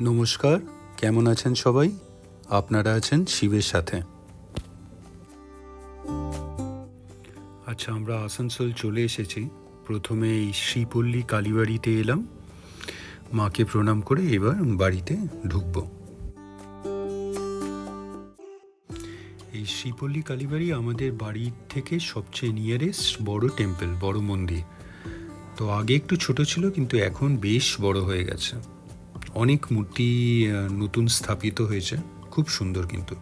নমস্কার, কেমন আছেন সবাই? আপনারা আছেন শিবের সাথে। আচ্ছা, আমরা আসানসোল চলে এসেছি। প্রথমে এই শ্রীপল্লী কালীবাড়িতে এলাম, মাকে প্রণাম করে এবার বাড়িতে ঢুকব। এই শ্রীপল্লী কালীবাড়ি আমাদের বাড়ির থেকে সবচেয়ে নিয়ারেস্ট বড় টেম্পল, বড় মন্দির। তো আগে একটু ছোট ছিল, কিন্তু এখন বেশ বড় হয়ে গেছে। অনেক মূর্তি নতুন স্থাপিত হয়েছে, খুব সুন্দর। কিন্তু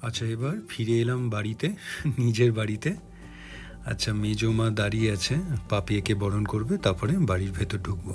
আচ্ছা, এবার ফিরে এলাম বাড়িতে, নিজের বাড়িতে। আচ্ছা, মেজো মা দাঁড়িয়ে আছে, পাপিয়াকে বরণ করবে, তারপরে বাড়ির ভেতর ঢুকবো।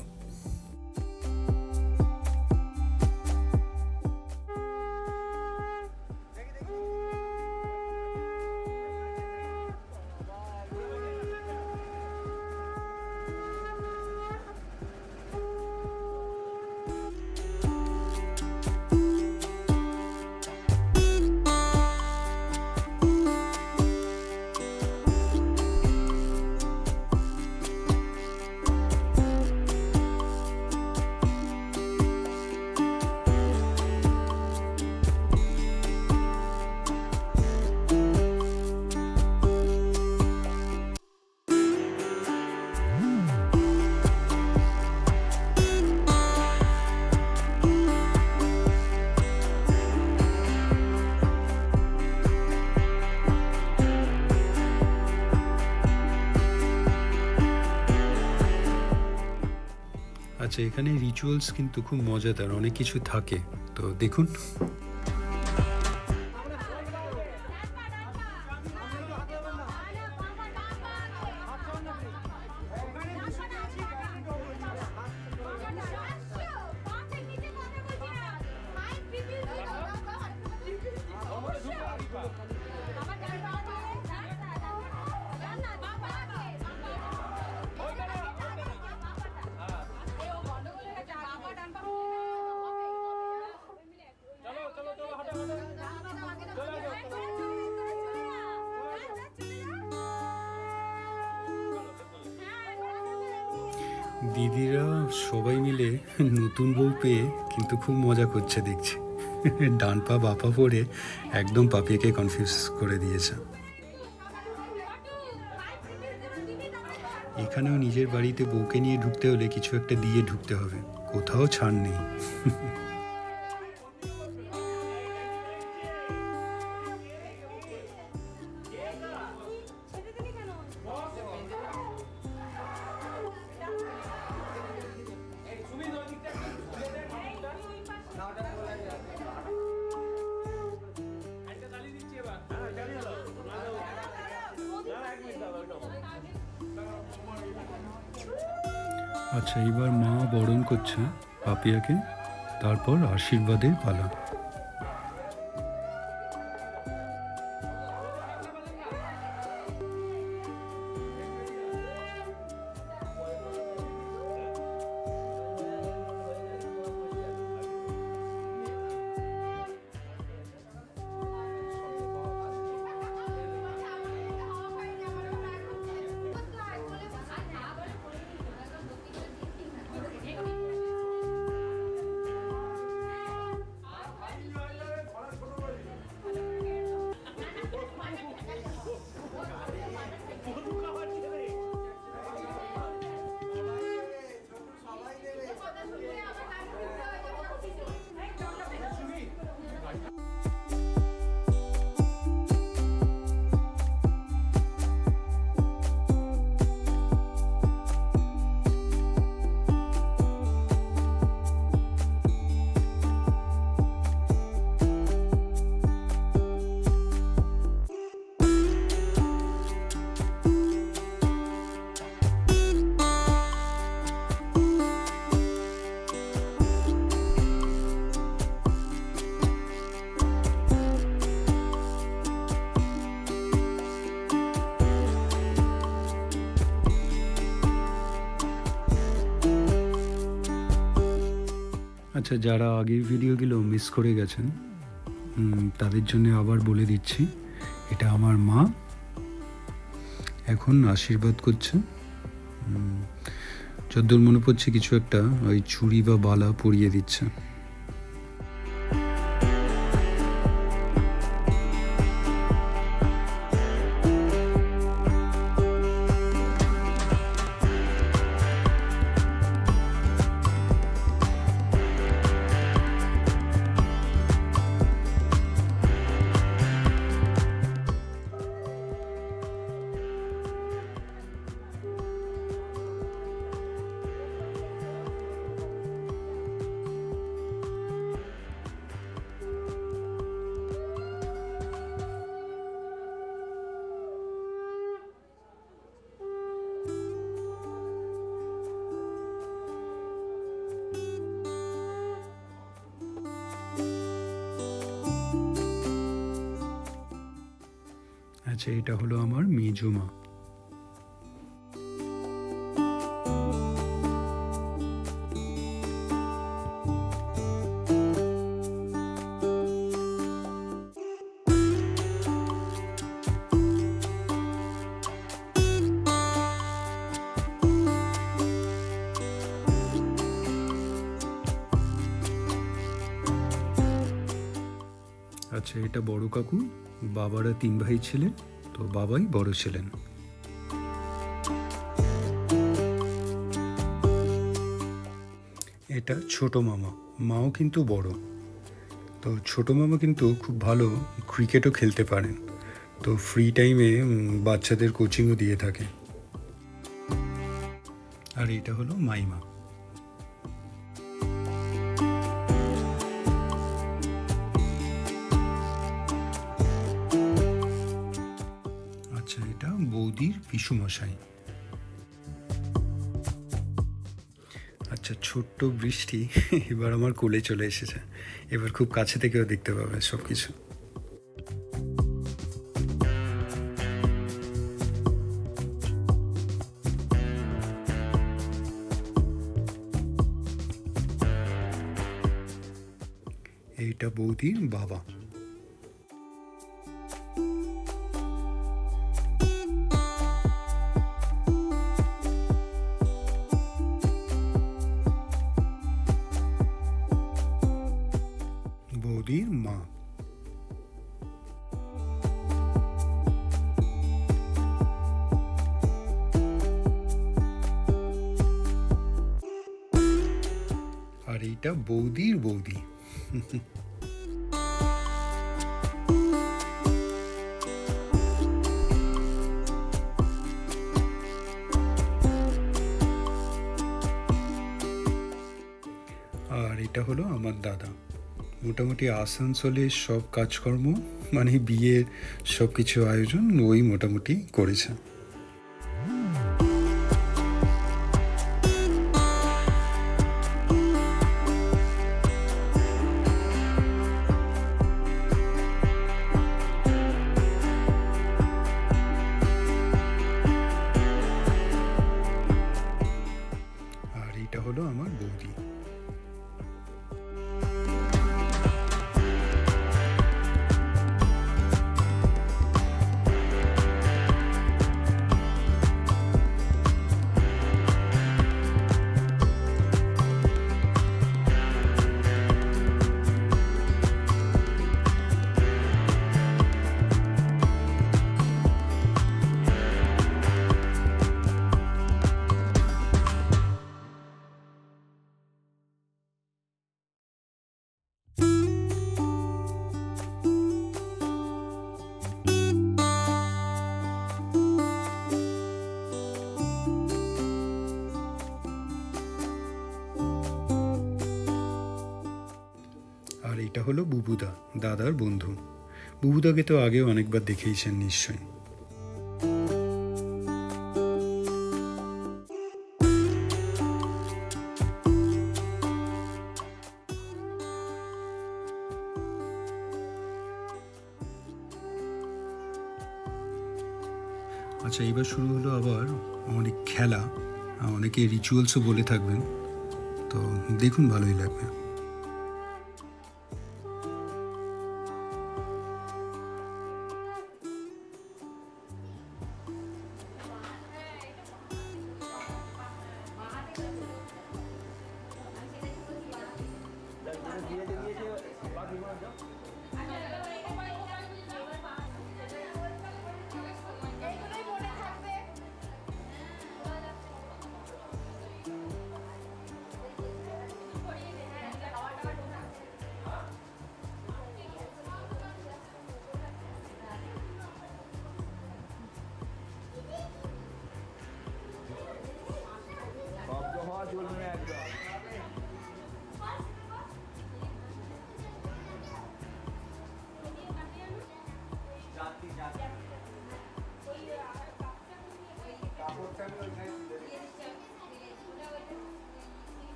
আচ্ছা, এখানে রিচুয়ালস কিন্তু খুব মজাদার, অনেক কিছু থাকে, তো দেখুন। দিদিরা সবাই মিলে নতুন বউ পেয়ে কিন্তু খুব মজা করছে দেখছি। ডান পা বাপা পড়ে একদম পাপিয়াকে কনফিউজ করে দিয়েছে। এখানেও নিজের বাড়িতে বউকে নিয়ে ঢুকতে হলে কিছু একটা দিয়ে ঢুকতে হবে, কোথাও ছাড় নেই। আচ্ছা, এবার মা বরণ করছে পাপিয়াকে, তারপর আশীর্বাদের পালা। আচ্ছা, যারা আগের ভিডিওগুলো মিস করে গেছেন তাদের জন্য আবার বলে দিচ্ছি, এটা আমার মা এখন আশীর্বাদ করছে। যদ্দূর মনে পড়ছে কিছু একটা ওই চুড়ি বা বালা পরিয়ে দিচ্ছে। আচ্ছা, এটা হলো আমার মেজো মা। আচ্ছা, এটা বড় কাকু। বাবারা 3 ভাই ছিলেন, তো বাবাই বড় ছিলেন। এটা ছোট মামা, মাও কিন্তু বড়। তো ছোট মামা কিন্তু খুব ভালো ক্রিকেটও খেলতে পারেন, তো ফ্রি টাইমে বাচ্চাদের কোচিংও দিয়ে থাকে। আর এটা হলো মাইমা। আচ্ছা, এটা বৌদির পিসুমশাই। আচ্ছা, ছোট্ট বৃষ্টি এবার আমার কোলে চলে এসেছে। এবার খুব কাছে থেকেও দেখতে পাবে সব কিছু। এইটা বৌদির বাবা। বৌদির মা। আর এইটা বৌদির বৌদি। আর এটা হলো আমার দাদা। মোটামুটি আসানসোলের সব কাজকর্ম মানে বিয়ের সব কিছু আয়োজন ওই মোটামুটি করেছে। আর এটা হলো আমার বৌদি। আর এটা হলো বুবুদা, দাদার বন্ধু। বুবুদাকে তো আগেও অনেকবার দেখেইছেন নিশ্চয়ই। আচ্ছা, এবার শুরু হলো আবার অনেক খেলা, অনেকে রিচুয়ালসও বলে থাকবেন, তো দেখুন ভালোই লাগবে।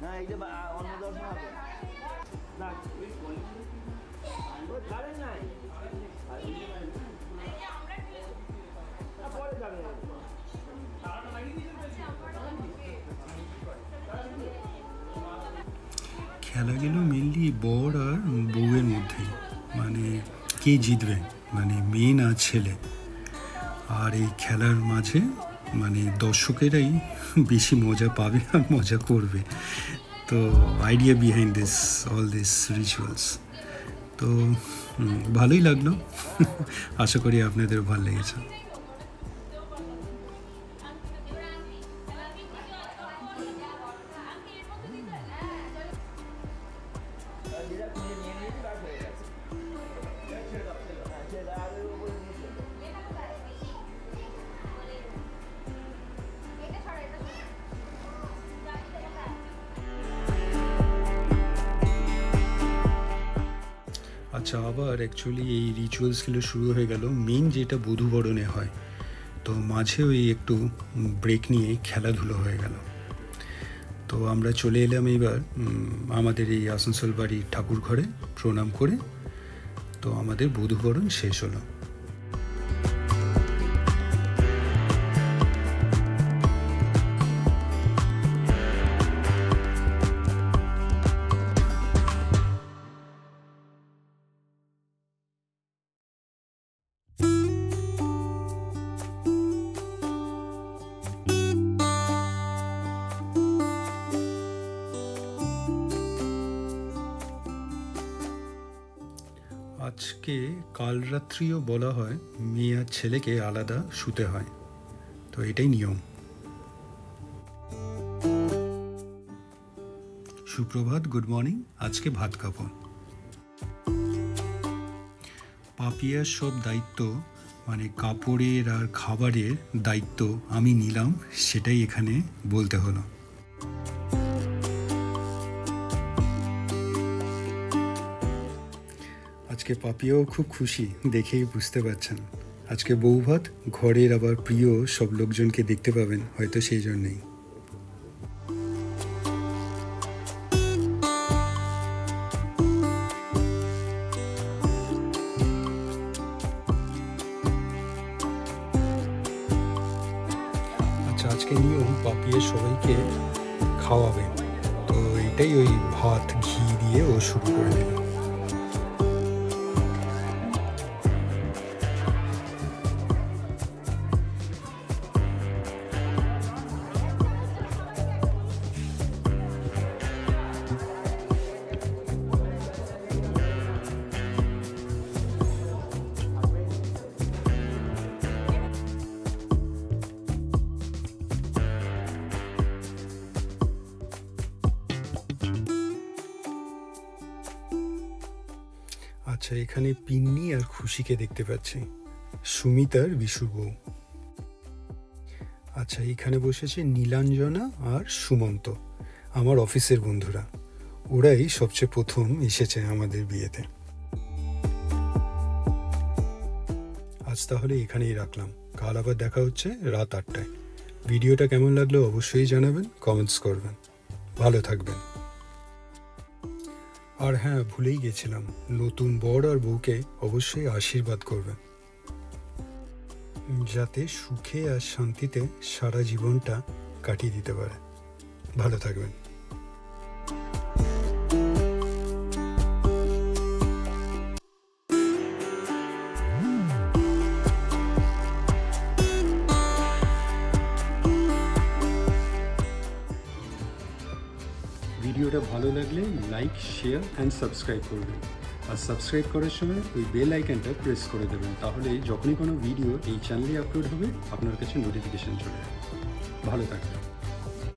না এইটা অন্য দর্শন হবে না ওই ধারে নাই পরে যাবে খেলা গেল মেনলি বর আর বউয়ের মধ্যেই, মানে কে জিতবে, মানে মেয়ে না ছেলে। আর এই খেলার মাঝে মানে দর্শকেরাই বেশি মজা পাবে আর মজা করবে। তো idea behind this all this rituals. তো ভালোই লাগলো। আশা করি আপনাদের ভালো লেগেছে। আচ্ছা, আবার অ্যাকচুয়ালি এই রিচুয়ালসগুলো শুরু হয়ে গেল মেন যেটা বধূবরণে হয়। তো মাঝে ওই একটু ব্রেক নিয়ে খেলাধুলো হয়ে গেল। তো আমরা চলে এলাম এবার আমাদের এই আসানসোল বাড়ির ঠাকুর ঘরে প্রণাম করে। তো আমাদের বধূবরণ শেষ হলো। আজকে কাল রাত্রিও বলা হয় মেয়ে আর ছেলেকে আলাদা শুতে হয়, তো এটাই নিয়ম। সুপ্রভাত, গুড মর্নিং। আজকে ভাত খাবো। পাপিয়ার সব দায়িত্ব মানে কাপড়ের আর খাবারের দায়িত্ব আমি নিলাম, সেটাই এখানে বলতে হলো। আজকে পাপিয়াও খুব খুশি, দেখেই বুঝতে পারছেন। আজকে বউ ভাত, ঘরের আবার প্রিয় সব লোকজনকে দেখতে পাবেন, হয়তো সেই জন্যেই। আচ্ছা, আজকে নিয়ম পাপিয়া সবাইকে খাওয়াবে, তো এটাই ওই ভাত ঘি দিয়ে ও শুরু করে দিল। আচ্ছা, এখানে পিন্নি আর খুশিকে দেখতে পাচ্ছি, সুমিতার বিশুর বউ। আচ্ছা, এখানে বসেছে নীলাঞ্জনা আর সুমন্ত, আমার অফিসের বন্ধুরা। ওরাই সবচেয়ে প্রথম এসেছে আমাদের বিয়েতে। আজ তাহলে এখানেই রাখলাম, কাল আবার দেখা হচ্ছে রাত 8টায়। ভিডিওটা কেমন লাগলো অবশ্যই জানাবেন, কমেন্টস করবেন। ভালো থাকবেন। আর হ্যাঁ, ভুলেই গেছিলাম, নতুন বর আর বউকে অবশ্যই আশীর্বাদ করবেন, যাতে সুখে আর শান্তিতে সারা জীবনটা কাটিয়ে দিতে পারে। ভালো থাকবেন। ভিডিওটা ভালো লাগলে লাইক, শেয়ার অ্যান্ড সাবস্ক্রাইব করবেন। আর সাবস্ক্রাইব করার সময় ওই বেল আইকনটা প্রেস করে দেবেন, তাহলে যখনই কোনো ভিডিও এই চ্যানেলে আপলোড হবে আপনার কাছে নোটিফিকেশান চলে যাবে। ভালো থাকবেন।